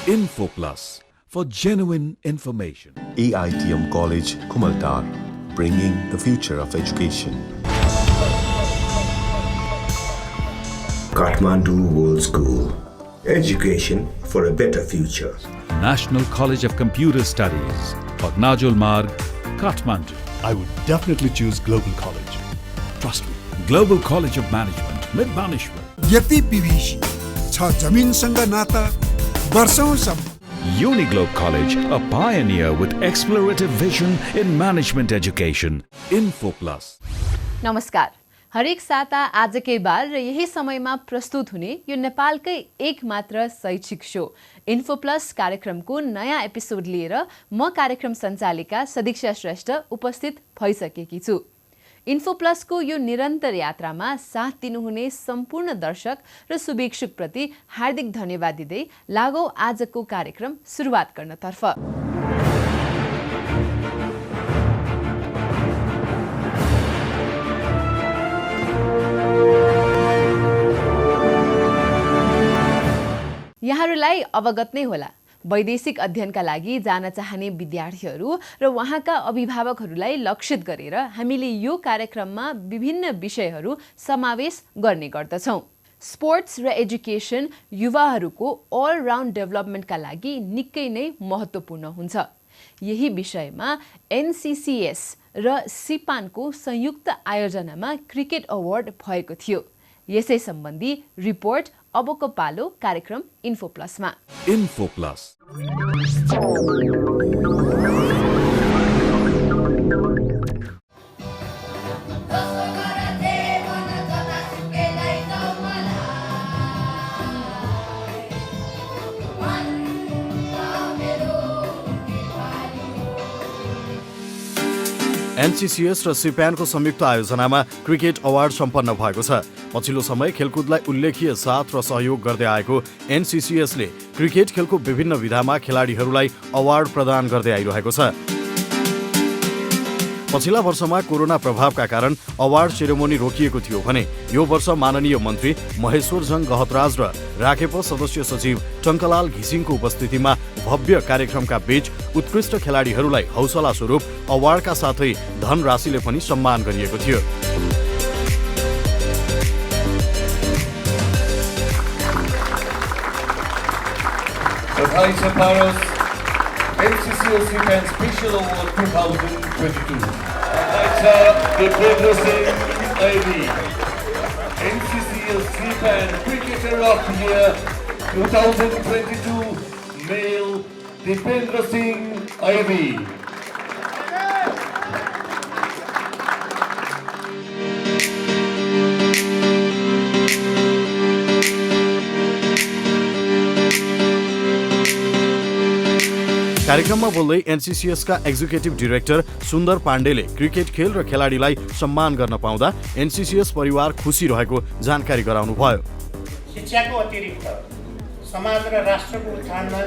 Info Plus for genuine information. AITM College, Kumaltar, bringing the future of education. Kathmandu World School, education for a better future. National College of Computer Studies, Pagnajul Marg, Kathmandu. I would definitely choose Global College. Trust me. Global College of Management, Midbanishwar. यति पिभिसी छ जमिनसँग नाता वर्षौंसम्म. Uniglobe College, a pioneer with explorative vision in management education. Info Plus. नमस्कार. हरेक साता आजकै बार र यही समयमा प्रस्तुत हुने यो नेपालकै एक मात्र शैक्षिक शो इन्फो प्लस कार्यक्रमको नयाँ एपिसोड लिएर म कार्यक्रम सञ्चालिका सदीक्षा श्रेष्ठ उपस्थित भइसकेकी छु. इन्फो प्लसको यो निरन्तर यात्रामा साथ दिनुहुने सम्पूर्ण दर्शक र शुभेच्छुकप्रति हार्दिक धन्यवाद दिँदै लागौ आजको कार्यक्रम सुरुवात गर्नतर्फ. यहाँहरूलाई अवगत नै होला, वैदेशिक अध्ययनका लागि जान चाहने विद्यार्थीहरू र उहाँका अभिभावकहरूलाई लक्षित गरेर हामीले यो कार्यक्रममा विभिन्न विषयहरू समावेश गर्ने गर्दछौँ. स्पोर्ट्स र एजुकेसन युवाहरूको अलराउन्ड डेभलपमेन्टका लागि निकै नै महत्त्वपूर्ण हुन्छ. यही विषयमा एनसीसीएस र सिपानको संयुक्त आयोजनामा क्रिकेट अवार्ड भएको थियो. यसै सम्बन्धी रिपोर्ट अबको पालो कार्यक्रम इन्फो प्लसमा. Info plus. एनसीसीएस र सिप्यानको संयुक्त आयोजनामा क्रिकेट अवार्ड सम्पन्न भएको छ. पछिल्लो समय खेलकुदलाई उल्लेखीय साथ र सहयोग गर्दै आएको एनसीसीएसले क्रिकेट खेलको विभिन्न विधामा खेलाडीहरूलाई अवार्ड प्रदान गर्दै आइरहेको छ. पछिल्ला वर्षमा कोरोना प्रभावका कारण अवार्ड सेरेमोनी रोकिएको थियो भने यो वर्ष माननीय मन्त्री महेश्वरजङ गहतराज र राखेप सदस्य सचिव टङ्कलाल घिसिङको उपस्थितिमा भव्य कार्यक्रमका बीच उत्कृष्ट खेलाडीहरूलाई हौसला स्वरूप अवार्डका साथै धनराशिले पनि सम्मान गरिएको थियो. NCCS Sipan Special Award 2022. The Singh Ivy. NCCS Sipan Cricketer of the Year 2022 Male Dipendra Singh Ivy. कार्यक्रममा बोल्दै एनसीसीएसका एक्जिक्युटिभ डाइरेक्टर सुन्दर पाण्डेले क्रिकेट खेल र खेलाडीलाई सम्मान गर्न पाउँदा एनसीसीएस परिवार खुसी रहेको जानकारी गराउनुभयो. शिक्षाको अतिरिक्त समाज र राष्ट्रको उत्थानमा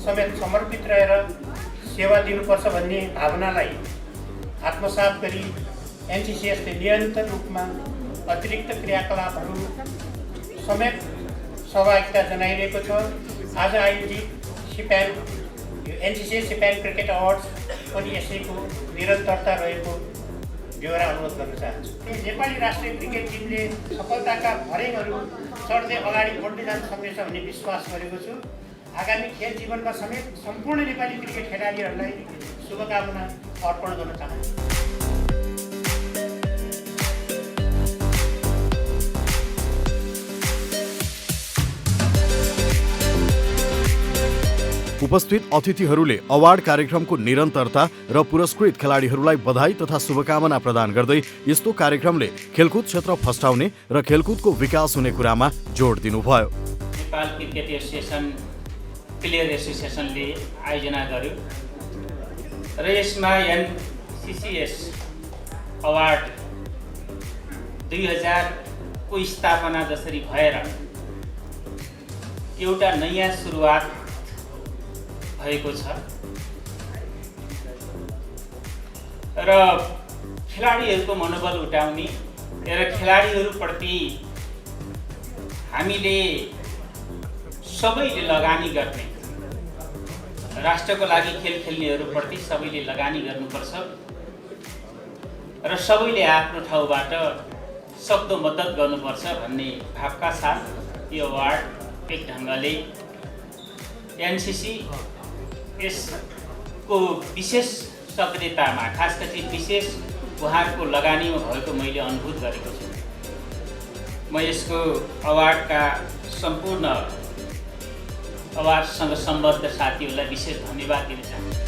समेत समर्पित रहेर सेवा दिनुपर्छ भन्ने भावनालाई आत्मसात गरी एनसीसीएसले निरन्तर रूपमा अतिरिक्त क्रियाकलापहरू समेत सहभागिता जनाइरहेको छ. आज आयोजित सिप्यान एनसीसीएस सिप्यान क्रिकेट अवार्ड्स पनि यसैको निरन्तरता रहेको ब्यौरा अनुरोध गर्न चाहन्छु. नेपाली राष्ट्रिय क्रिकेट टिमले सफलताका भरेङहरू चढ्दै अगाडि बढ्दै जान सक्नेछ भन्ने विश्वास गरेको छु. आगामी खेल जीवनमा समेत सम्पूर्ण नेपाली क्रिकेट खेलाडीहरूलाई शुभकामना अर्पण गर्न चाहन्छु. उपस्थित अतिथिहरूले अवार्ड कार्यक्रमको निरन्तरता र पुरस्कृत खेलाडीहरूलाई बधाई तथा शुभकामना प्रदान गर्दै यस्तो कार्यक्रमले खेलकुद क्षेत्र फस्टाउने र खेलकुदको विकास हुने कुरामा जोड दिनुभयो. नेपाल क्रिकेट एसोसिएसन प्लेयर एसोसिएसनले आयोजना गर्यो र यसमा एनसीसीएस अवार्ड 2000 को स्थापना जसरी भएर एउटा नयाँ सुरुवात भएको छ र खेलाडीहरूको मनोबल उठाउने र खेलाडीहरूप्रति हामीले सबैले लगानी गर्ने राष्ट्रको लागि खेल खेल्नेहरूप्रति सबैले लगानी गर्नुपर्छ र सबैले आफ्नो ठाउँबाट सक्दो मद्दत गर्नुपर्छ भन्ने भावका साथ यो अवार्ड एक ढङ्गले एनसीसी यसको विशेष सक्रियतामा खास गरी विशेष उहाँहरूको लगानीमा भएको मैले अनुभूत गरेको छु। म यसको अवार्डका सम्पूर्ण अवार्डसँग सम्बद्ध साथीहरूलाई विशेष धन्यवाद दिन चाहन्छु।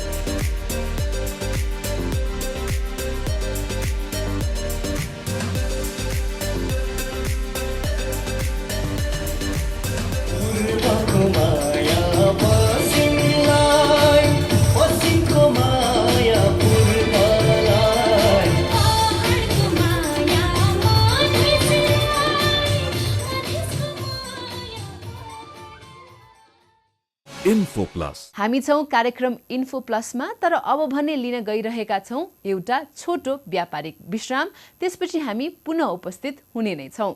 इन्फो प्लस हामी छौं कार्यक्रम इन्फो प्लसमा, तर अब भने लिन गइरहेका छौं एउटा छोटो व्यापारिक विश्राम। त्यसपछि हामी पुनः उपस्थित हुने नै छौं।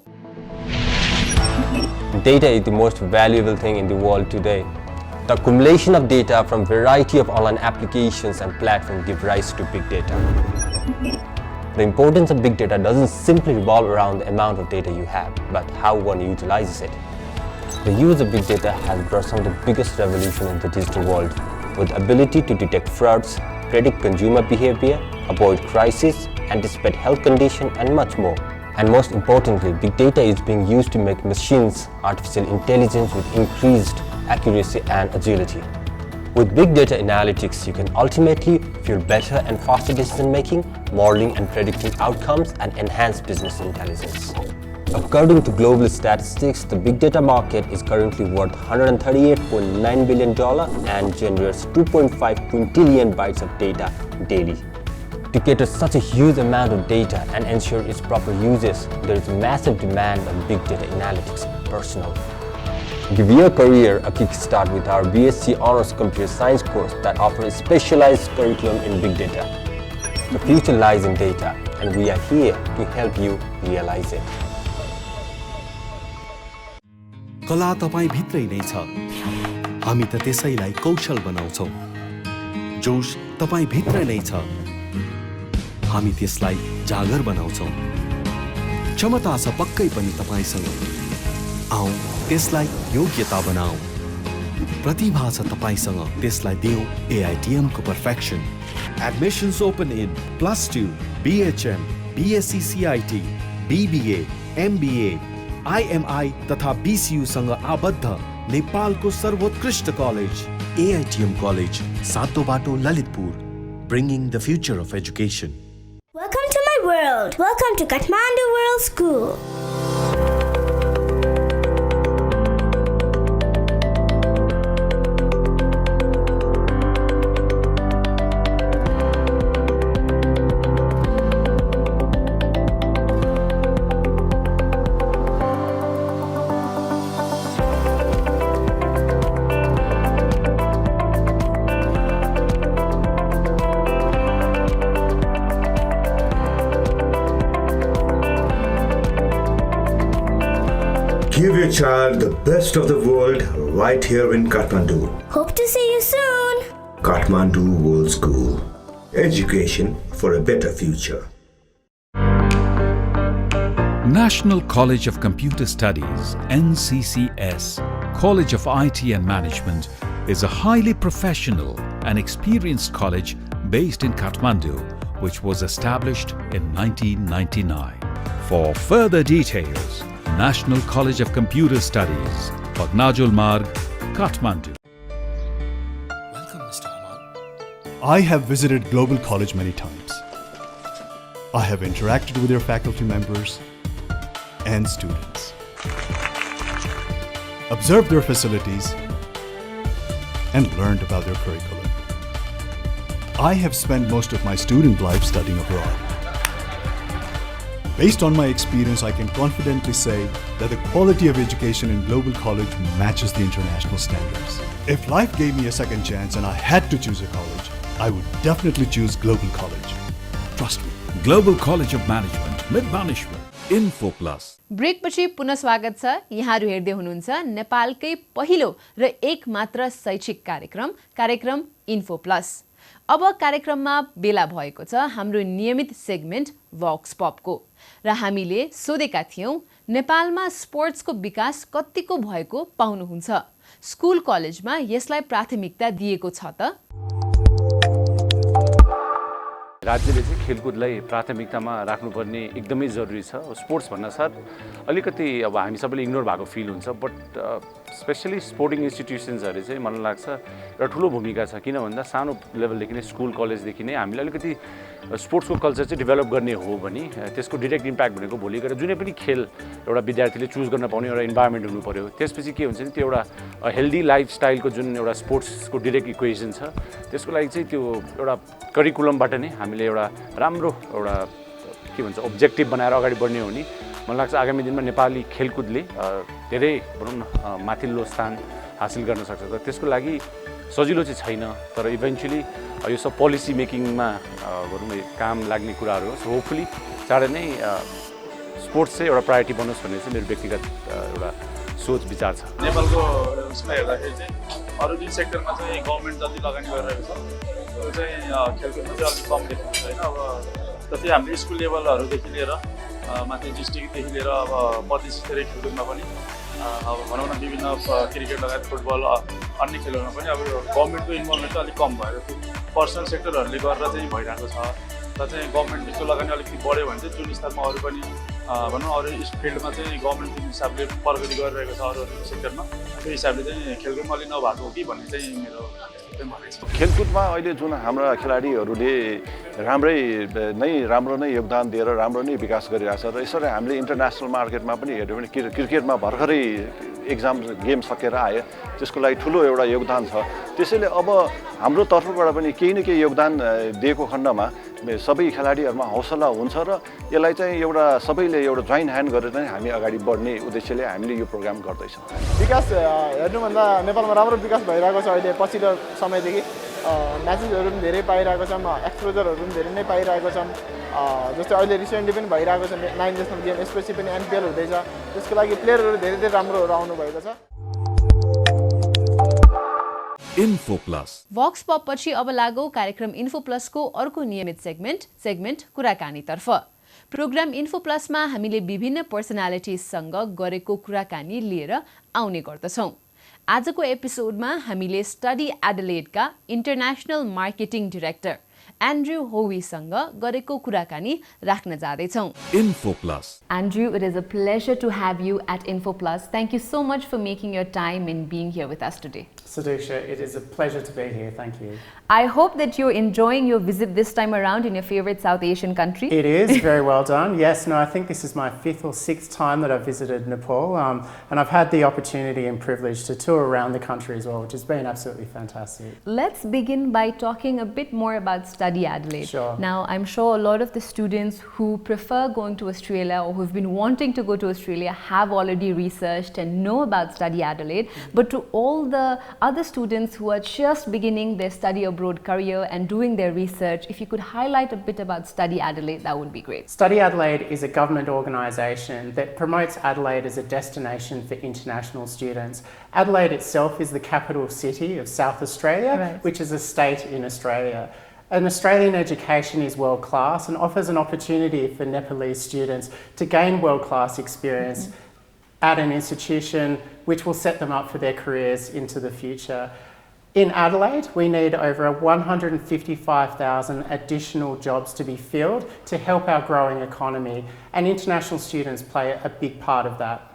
Data is the most valuable thing in the world today. The accumulation of data from variety of online applications and platforms give rise to big data. The importance of big data doesn't simply revolve around the amount of data you have, but how one utilizes it. The use of big data has brought some of the biggest revolution in the digital world, with the ability to detect frauds, predict consumer behavior, avoid crises, anticipate health conditions, and much more. And most importantly, big data is being used to make machines artificial intelligence with increased accuracy and agility. With big data analytics, you can ultimately fuel better and faster decision making, modeling and predicting outcomes, and enhance business intelligence. According to global statistics, the big data market is currently worth $138.9 billion and generates 2.5 quintillion bytes of data daily. To cater such a huge amount of data and ensure its proper uses, there is a massive demand on big data analytics personnel. Give your career a kickstart with our BSc Honors Computer Science course that offers a specialized curriculum in big data. The future lies in data, and we are here to help you realize it. कला तपाईं भित्रै नै छ, हामी त त्यसैलाई कौशल बनाउँछौं। जोश तपाईं भित्र नै छ, हामी त्यसलाई जागर बनाउँछौं। क्षमता छ पक्कै पनि तपाईंसँग, आऊ त्यसलाई योग्यता बनाऊ। प्रतिभा छ तपाईंसँग, त्यसलाई देऊ AITM को perfection. Admissions open in +2, BHM, BSc CIT, BBA, MBA, IMI तथा BCU सँग आबद्ध नेपालको सर्वोत्कृष्ट कलेज AITM कलेज, सातो बाटो Lalitpur, bringing the future of education. Welcome to my world. Welcome to Kathmandu World School. Give your child the best of the world right here in Kathmandu. Hope to see you soon. Kathmandu World School. Education for a better future. National College of Computer Studies, NCCS, College of IT and Management, is a highly professional and experienced college based in Kathmandu, which was established in 1999. For further details, National College of Computer Studies, Pagnajul Marg, Kathmandu. Welcome, Mr. Amal. I have visited Global College many times. I have interacted with your faculty members and students, observed their facilities, and learned about their curriculum. I have spent most of my student life studying abroad. Based on my experience, I can confidently say that the quality of education in Global College matches the international standards. If life gave me a second chance and I had to choose a college, I would definitely choose Global College. Trust me. Global College of Management, Mid-Banishment. Info Plus. ब्रेकपछि पुनः स्वागत छ। यहाँहरू हेर्दै हुनुहुन्छ नेपालकै पहिलो र एक मात्र शैक्षिक कार्यक्रम इन्फो प्लस। अब कार्यक्रममा बेला भएको छ हाम्रो नियमित सेगमेन्ट भक्स पपको र हामीले सोधेका थियौं नेपालमा स्पोर्ट्सको विकास कतिको भएको पाउनुहुन्छ? स्कुल कलेजमा यसलाई प्राथमिकता दिएको छ त? राज्यले चाहिँ खेलकुदलाई प्राथमिकतामा राख्नुपर्ने एकदमै जरुरी छ। स्पोर्ट्स भन्नासाथ अलिकति अब हामी सबैले इग्नोर भएको फिल हुन्छ, बट स्पेसली स्पोर्टिङ इन्स्टिट्युसन्सहरू चाहिँ मलाई लाग्छ एउटा ठुलो भूमिका छ। किन भन्दा सानो लेभलदेखि नै स्कुल कलेजदेखि नै हामीले अलिकति स्पोर्ट्सको कल्चर चाहिँ डेभलप गर्ने हो भने त्यसको डिरेक्ट इम्प्याक्ट भनेको भोलि गएर जुनै पनि खेल एउटा विद्यार्थीले चुज गर्न पाउने एउटा इन्भाइरोमेन्ट हुनु पर्यो। त्यसपछि के हुन्छ नि त्यो एउटा हेल्दी लाइफस्टाइलको जुन एउटा स्पोर्ट्सको डिरेक्ट इक्वेसन छ त्यसको लागि चाहिँ त्यो एउटा करिकुलमबाट नै हामीले एउटा राम्रो एउटा के भन्छ अब्जेक्टिभ बनाएर अगाडि बढ्ने हो नि मलाई लाग्छ आगामी दिनमा नेपाली खेलकुदले धेरै भनौँ न माथिल्लो स्थान हासिल गर्न सक्छ। तर त्यसको लागि सजिलो चाहिँ छैन, तर इभेन्चुली यो सब पोलिसी मेकिङमा भनौँ न काम लाग्ने कुराहरू हो। सो होपफुली चाँडै नै स्पोर्ट्स चाहिँ एउटा प्रायोरिटी बनोस् भन्ने चाहिँ मेरो व्यक्तिगत एउटा सोच विचार छ। नेपालको उसमा हेर्दाखेरि चाहिँ अरू जुन सेक्टरमा चाहिँ गभर्मेन्ट जति लगानी गरिरहेको छ त्यो चाहिँ खेलकुदमा चाहिँ अलिक कम देखिन्छ होइन। अब जति हामीले स्कुल लेभलहरूदेखि लिएर माथि डिस्ट्रिक्टदेखि लिएर अब प्रदेश स्तरीय खेलकुदमा पनि अब भनौँ न विभिन्न क्रिकेट लगायत फुटबल अन्य खेलहरूमा पनि अब गभर्मेन्टको इन्भल्भमेन्ट चाहिँ अलिक कम भयो। त्यो पर्सनल सेक्टरहरूले गरेर चाहिँ भइरहेको छ। र चाहिँ गभर्मेन्टको लगानी अलिकति बढ्यो भने चाहिँ जुन स्तरमा अरू पनि भनौँ अरू फिल्डमा चाहिँ गभर्मेन्ट जुन हिसाबले प्रगति गरिरहेको छ अरू सेक्टरमा त्यो हिसाबले चाहिँ खेलकुदमा अलिक नभएको हो कि भन्ने चाहिँ मेरो खेलकुदमा अहिले जुन हाम्रा खेलाडीहरूले राम्रो नै योगदान दिएर राम्रो नै विकास गरिरहेछ र यसरी हामीले इन्टरनेसनल मार्केटमा पनि हेऱ्यो भने क्रिकेटमा भर्खरै गेम सकेर आयो, त्यसको लागि ठुलो एउटा योगदान छ। त्यसैले अब हाम्रो तर्फबाट पनि केही न केही योगदान दिएको खण्डमा सबै खेलाडीहरूमा हौसला हुन्छ र यसलाई चाहिँ एउटा सबैले एउटा जोइन ह्यान्ड गरेर नै हामी अगाडि बढ्ने उद्देश्यले हामीले यो प्रोग्राम गर्दैछौँ। विकास हेर्नुभन्दा नेपालमा राम्रो विकास भइरहेको छ। अहिले पछिल्लो समयदेखि म्याचेसहरू पनि धेरै पाइरहेको छौँ, एक्सपोजरहरू पनि धेरै नै पाइरहेको छौँ। जस्तै अहिले रिसेन्टली पनि भइरहेको छ 9 नेसनल गेम, यसपछि पनि एनपिएल हुँदैछ। त्यसको लागि प्लेयरहरू धेरै धेरै राम्रोहरू आउनुभएको छ। इन्फो प्लस भक्स पप पछि अब लागौ कार्यक्रम इन्फो प्लसको अर्को नियमित सेगमेन्ट कुराकानीतर्फ। प्रोग्राम इन्फो प्लसमा हामीले विभिन्न पर्सनालिटिजसँग गरेको कुराकानी लिएर आउने गर्दछौँ। आजको एपिसोडमा हामीले स्टडी एडलेडका इन्टरनेसनल मार्केटिङ डिरेक्टर एन्ड्रयू होवीसँग गरेको कुराकानी राख्न जाँदैछौँ। Info plus Andrew, it is a pleasure to have you at Info Plus. Thank you so much for making your time and being here with us today. Sadusha, it is a pleasure to be here. Thank you. I hope that you're enjoying your visit this time around in your favorite South Asian country. It is very well done. Yes, no, I think this is my 5th or 6th time that I've visited Nepal, and I've had the opportunity and privilege to tour around the country as well, which has been absolutely fantastic. Let's begin by talking a bit more about Study Adelaide. Sure. Now, I'm sure a lot of the students who prefer going to Australia or who've been wanting to go to Australia have already researched and know about Study Adelaide. But to all the other students who are just beginning their study abroad career and doing their research, if you could highlight a bit about Study Adelaide, that would be great. Study Adelaide is a government organisation that promotes Adelaide as a destination for international students. Adelaide itself is the capital city of South Australia, Right. which is a state in Australia. And Australian education is world class and offers an opportunity for Nepalese students to gain world class experience at an institution which will set them up for their careers into the future. In Adelaide, we need over 155,000 additional jobs to be filled to help our growing economy, and international students play a big part of that.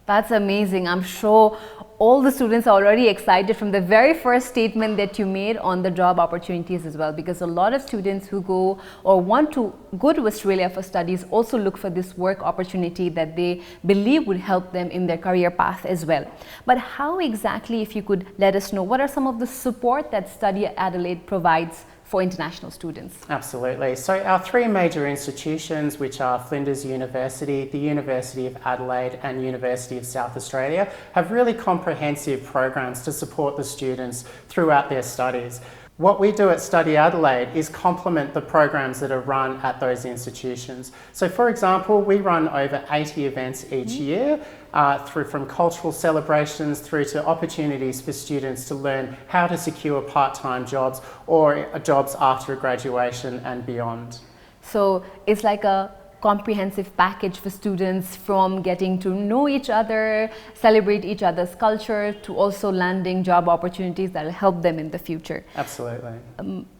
That's amazing. I'm sure all the students are already excited from the very first statement that you made on the job opportunities as well, because a lot of students who go or want to go to Australia for studies also look for this work opportunity that they believe would help them in their career path as well. But how exactly, if you could let us know, what are some of the support that Study Adelaide provides for international students? Absolutely. So our 3 major institutions, which are Flinders University, the University of Adelaide and University of South Australia, have really comprehensive programs to support the students throughout their studies. What we do at Study Adelaide is complement the programs that are run at those institutions. So for example, we run over 80 events each year, through from cultural celebrations through to opportunities for students to learn how to secure part-time jobs or jobs after graduation and beyond. So it's like a comprehensive package for students, from getting to know each other, celebrate each other's culture, to also landing job opportunities that will help them in the future. Absolutely.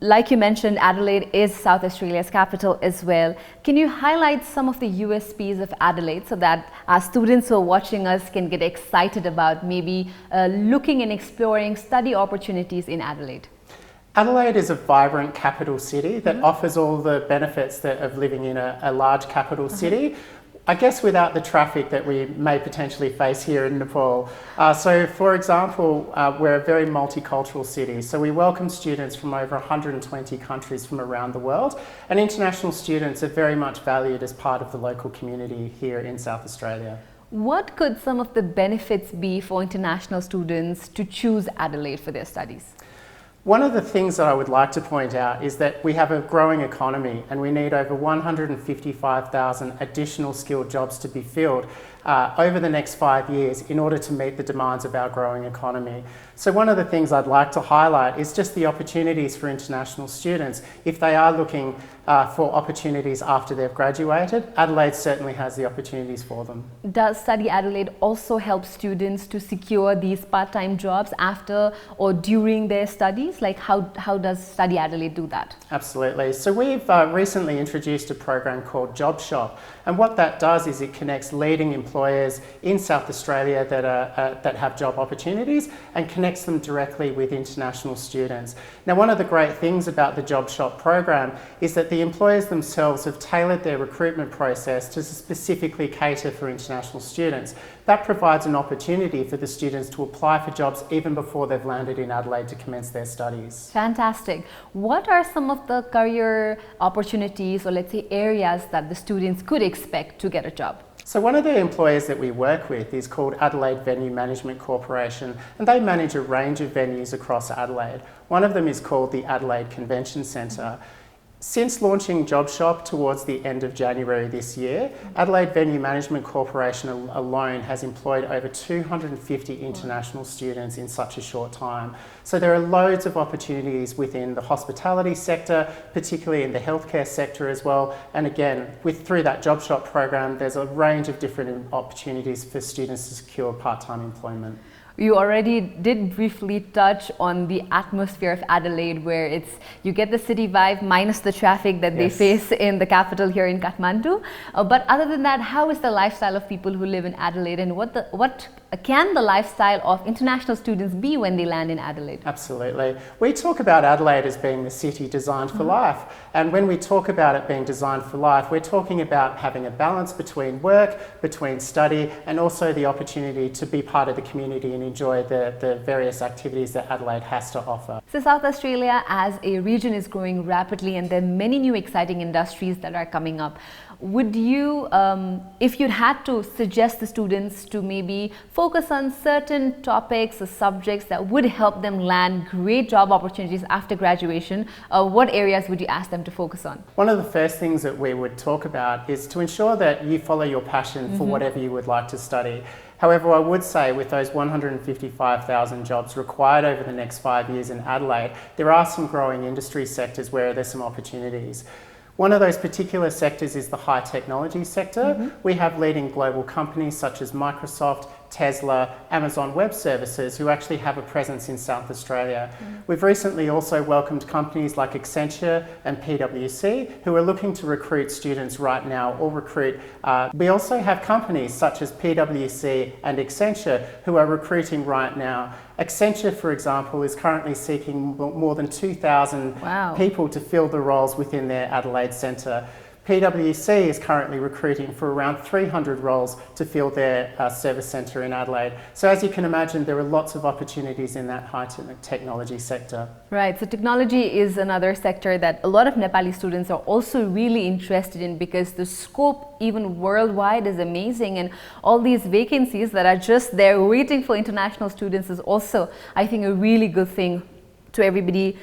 Like you mentioned, Adelaide is South Australia's capital as well. Can you highlight some of the USPs of Adelaide so that our students who are watching us can get excited about maybe looking and exploring study opportunities in Adelaide? Adelaide is a vibrant capital city that offers all the benefits of living in a large capital city. I guess without the traffic that we may potentially face here in Nepal. So for example, we're a very multicultural city. So we welcome students from over 120 countries from around the world, and international students are very much valued as part of the local community here in South Australia. What could some of the benefits be for international students to choose Adelaide for their studies? One of the things that I would like to point out is that we have a growing economy and we need over 155,000 additional skilled jobs to be filled over the next 5 years in order to meet the demands of our growing economy. So one of the things I'd like to highlight is just the opportunities for international students. If they are looking for opportunities after they've graduated, Adelaide certainly has the opportunities for them. Does Study Adelaide also help students to secure these part-time jobs after or during their studies? Like how does Study Adelaide do that? Absolutely. So we've recently introduced a program called Job Shop, and what that does is it connects leading employers in South Australia that have job opportunities and connects them directly with international students. Now, one of the great things about the Job Shop program is that the employers themselves have tailored their recruitment process to specifically cater for international students. That provides an opportunity for the students to apply for jobs even before they've landed in Adelaide to commence their studies. Fantastic. What are some of the career opportunities, or let's say areas, that the students could expect to get a job? So one of the employers that we work with is called Adelaide Venue Management Corporation, and they manage a range of venues across Adelaide. One of them is called the Adelaide Convention Centre. Since launching Job Shop towards the end of January this year, Adelaide Venue Management Corporation alone has employed over 250 international students in such a short time. So there are loads of opportunities within the hospitality sector, particularly in the healthcare sector as well. And again, through that Job Shop program, there's a range of different opportunities for students to secure part-time employment. You already did briefly touch on the atmosphere of Adelaide, where you get the city vibe minus the traffic that they face in the capital here in Kathmandu. But other than that, how is the lifestyle of people who live in Adelaide, and what can the lifestyle of international students be when they land in Adelaide? Absolutely. We talk about Adelaide as being the city designed for life. And when we talk about it being designed for life, we're talking about having a balance between work, between study, and also the opportunity to be part of the community and enjoy the various activities that Adelaide has to offer. So South Australia as a region is growing rapidly, and there are many new exciting industries that are coming up. Would you, if you'd had to suggest the students to maybe focus on certain topics or subjects that would help them land great job opportunities after graduation, what areas would you ask them to focus on? One of the first things that we would talk about is to ensure that you follow your passion for whatever you would like to study. However, I would say with those 155,000 jobs required over the next 5 years in Adelaide, there are some growing industry sectors where there's some opportunities. One of those particular sectors is the high technology sector. We have leading global companies such as Microsoft, Tesla, Amazon Web Services who actually have a presence in South Australia. We've recently also welcomed companies like Accenture and PwC who are looking to recruit students right now or recruit. We also have companies such as PwC and Accenture who are recruiting right now. Accenture, for example, is currently seeking more than 2,000 people to fill the roles within their Adelaide Centre. PwC is currently recruiting for around 300 roles to fill their service centre in Adelaide. So as you can imagine, there are lots of opportunities in that high technology sector. Right, so technology is another sector that a lot of Nepali students are also really interested in, because the scope even worldwide is amazing, and all these vacancies that are just there waiting for international students is also, I think, a really good thing to everybody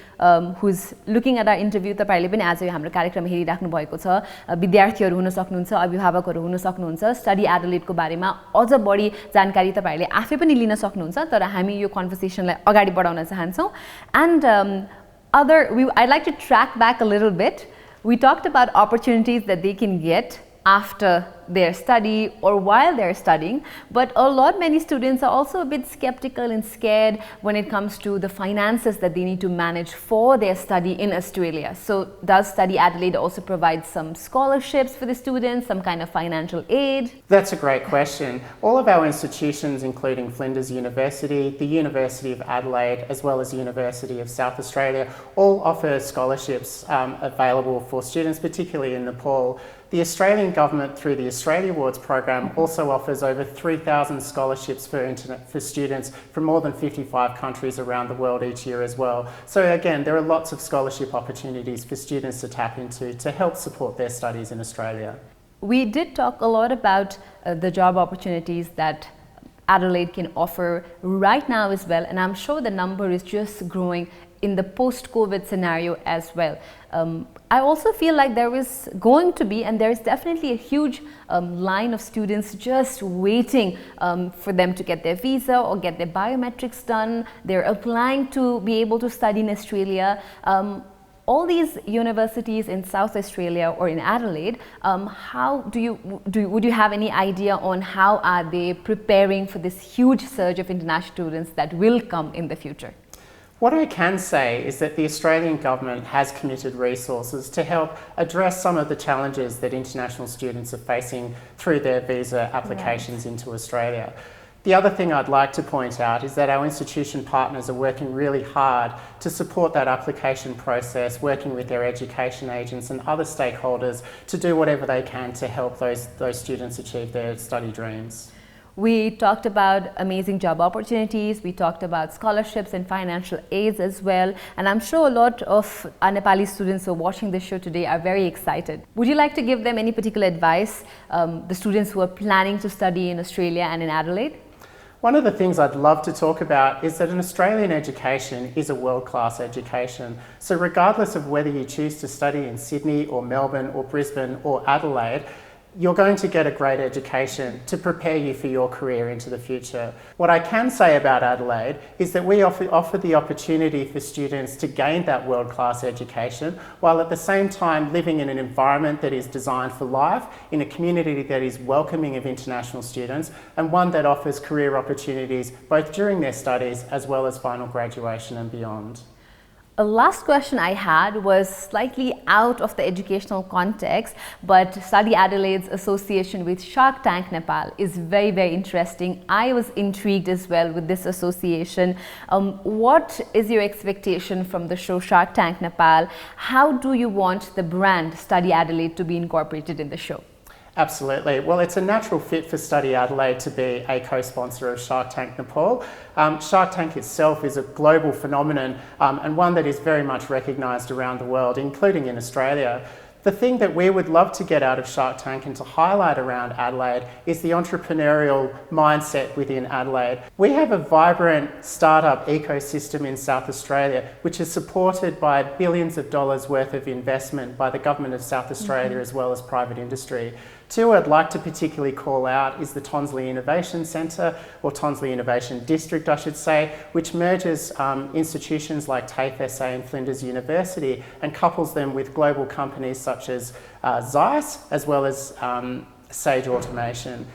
who's looking at our interview, तपाईहरुले पनि आज यो हाम्रो कार्यक्रम हेरिराख्नु भएको छ, विद्यार्थीहरु हुन सक्नुहुन्छ, अभिभावकहरु हुन सक्नुहुन्छ, स्टडी एडलेटको बारेमा अझ बढी जानकारी तपाईहरुले आफै पनि लिन सक्नुहुन्छ, तर हामी यो कन्भर्सेसनलाई अगाडि बढाउन चाहन्छौं. And I'd like to track back a little bit. We talked about opportunities that they can get after their study or while they're studying, but many students are also a bit skeptical and scared when it comes to the finances that they need to manage for their study in Australia. So does Study Adelaide also provide some scholarships for the students, some kind of financial aid? That's a great question. All of our institutions, including Flinders University, the University of Adelaide, as well as the University of South Australia, all offer scholarships available for students, particularly in Nepal. The Australian government, through the Australia Awards program, also offers over 3,000 scholarships for students from more than 55 countries around the world each year as well. So again, there are lots of scholarship opportunities for students to tap into to help support their studies in Australia. We did talk a lot about the job opportunities that Adelaide can offer right now as well, and I'm sure the number is just growing in the post-COVID scenario as well. I also feel like there is going to be, and there is definitely a huge line of students just waiting for them to get their visa or get their biometrics done. They're applying to be able to study in Australia. All these universities in South Australia or in Adelaide, would you have any idea on how are they preparing for this huge surge of international students that will come in the future? What I can say is that the Australian government has committed resources to help address some of the challenges that international students are facing through their visa applications into Australia. The other thing I'd like to point out is that our institution partners are working really hard to support that application process, working with their education agents and other stakeholders to do whatever they can to help those students achieve their study dreams. We talked about amazing job opportunities, we talked about scholarships and financial aids as well, and I'm sure a lot of our Nepali students who are watching this show today are very excited. Would you like to give them any particular advice, the students who are planning to study in Australia and in Adelaide? One of the things I'd love to talk about is that an Australian education is a world-class education. So regardless of whether you choose to study in Sydney or Melbourne or Brisbane or Adelaide, you're going to get a great education to prepare you for your career into the future. What I can say about Adelaide is that we offer the opportunity for students to gain that world-class education while at the same time living in an environment that is designed for life, in a community that is welcoming of international students, and one that offers career opportunities both during their studies as well as final graduation and beyond. A last question I had was slightly out of the educational context, but Study Adelaide's association with Shark Tank Nepal is very, very interesting. I was intrigued as well with this association. What is your expectation from the show Shark Tank Nepal? How do you want the brand Study Adelaide to be incorporated in the show? Absolutely. Well, it's a natural fit for Study Adelaide to be a co-sponsor of Shark Tank Nepal. Shark Tank itself is a global phenomenon and one that is very much recognised around the world, including in Australia. The thing that we would love to get out of Shark Tank and to highlight around Adelaide is the entrepreneurial mindset within Adelaide. We have a vibrant startup ecosystem in South Australia, which is supported by billions of dollars worth of investment by the Government of South Australia as well as private industry. Two I'd like to particularly call out is the Tonsley Innovation Centre, or Tonsley Innovation District I should say, which merges institutions like TAFE SA and Flinders University and couples them with global companies such as Zeiss as well as Sage Automation.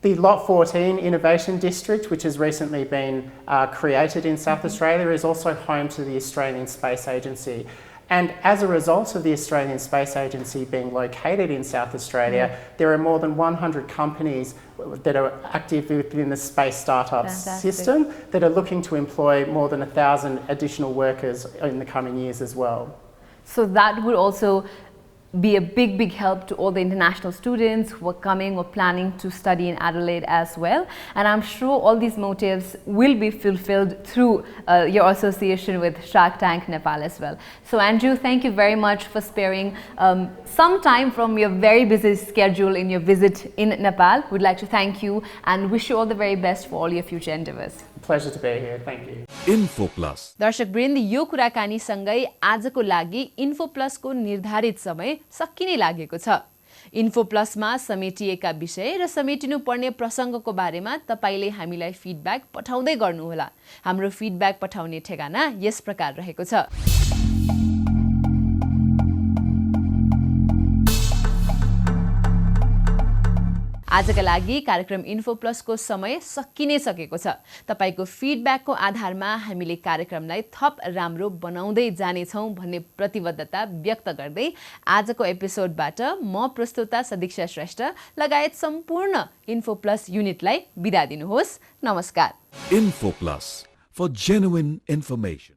The Lot 14 Innovation District, which has recently been created in South Australia, is also home to the Australian Space Agency. And as a result of the Australian Space Agency being located in South Australia, there are more than 100 companies that are active within the space startup system that are looking to employ more than 1,000 additional workers in the coming years as well. So that would also be a big, big help to all the international students who are coming or planning to study in Adelaide as well. And I'm sure all these motives will be fulfilled through your association with Shark Tank Nepal as well. So Andrew, thank you very much for sparing some time from your very busy schedule in your visit in Nepal. We'd like to thank you and wish you all the very best for all your future endeavors. Pleasure to be here. Thank you. Info Plus. दर्शकवृन्द यो कुराकानीसँगै आजको लागि info प्लसको निर्धारित समय सकिनै लागेको छ। Info प्लसमा समेटिएका विषय र समेटिनु पर्ने प्रसङ्गको बारेमा तपाईले हामीलाई फिडब्याक पठाउँदै गर्नुहोला। हाम्रो फिडब्याक पठाउने ठेगाना यस प्रकार रहेको छ। आजका लागि कार्यक्रम इन्फो प्लसको समय सकिनै सकेको छ। तपाईको फिडब्याकको आधारमा हामीले कार्यक्रमलाई थप राम्रो बनाउँदै जानेछौँ भन्ने प्रतिबद्धता व्यक्त गर्दै आजको एपिसोडबाट म प्रस्तुता सदीक्षा श्रेष्ठ लगायत सम्पूर्ण इन्फो प्लस युनिटलाई बिदा दिनुहोस्। नमस्कार। Info Plus for genuine information.